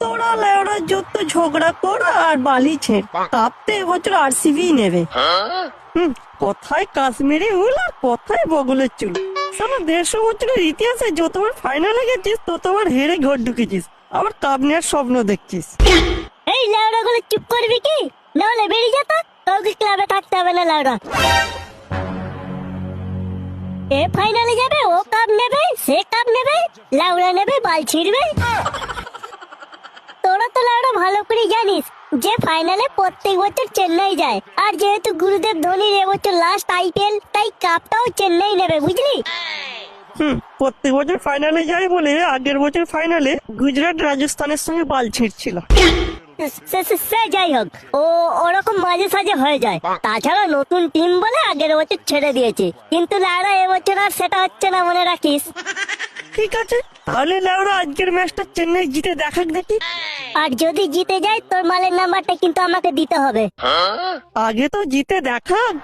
তোরা লেওরা যত ঝগড়া কর আর বালি ছেড়, কাপতে এবছর আরসিবি নেবে। কোথায় কাশ্মীরি উল আর কোথায় বগলের চুল। সারা 150 বছরের ইতিহাসে যতবার ফাইনালে গেছিস ততবার হেরে ঘর ঢুকেছিস, আবার কাপ নেওয়ার স্বপ্ন দেখছিস। এই লাউড়া গুলো চুপ করবি কি, নাহলে বেরিয়ে যেত। কাউকে ক্লাবে থাকতে হবে না লাউড়া। এ ফাইনালে যাবে, ও কাপ নেবে, সে কাপ নেবে, লাউড়া নেবে, বাল ছিড়বে। তোরা তো লাউড়া ভালো করে জানিস যে ফাইনালে প্রত্যেক বছর চেন্নাই যায়, আর যেহেতু গুরুদেব ধোনির এবছর লাস্ট আইপিএল, তাই কাপটাও চেন্নাই নেবে, বুঝলি? প্রত্যেক বছর ফাইনালে যায় বলে আগের বছর ফাইনালে গুজরাট রাজস্থানের সঙ্গে বাল ছিঁড়ছিল। সে যাই হোক, ও ওরকম মাঝে সাঝে হয়ে যায়। তাছাড়া নতুন টিম বলে আগের বছর ছেড়ে দিয়েছে, কিন্তু লাউড়া এবছর আর সেটা হচ্ছে না, মনে রাখিস। ঠিক আছে, তাহলে লেওরা আজকের ম্যাচটা চেন্নাই জিতে দেখাক দেখি। আর যদি জিতে যায় তোর মালের নাম্বারটা কিন্তু আমাকে দিতে হবে। আগে তো জিতে দেখাক।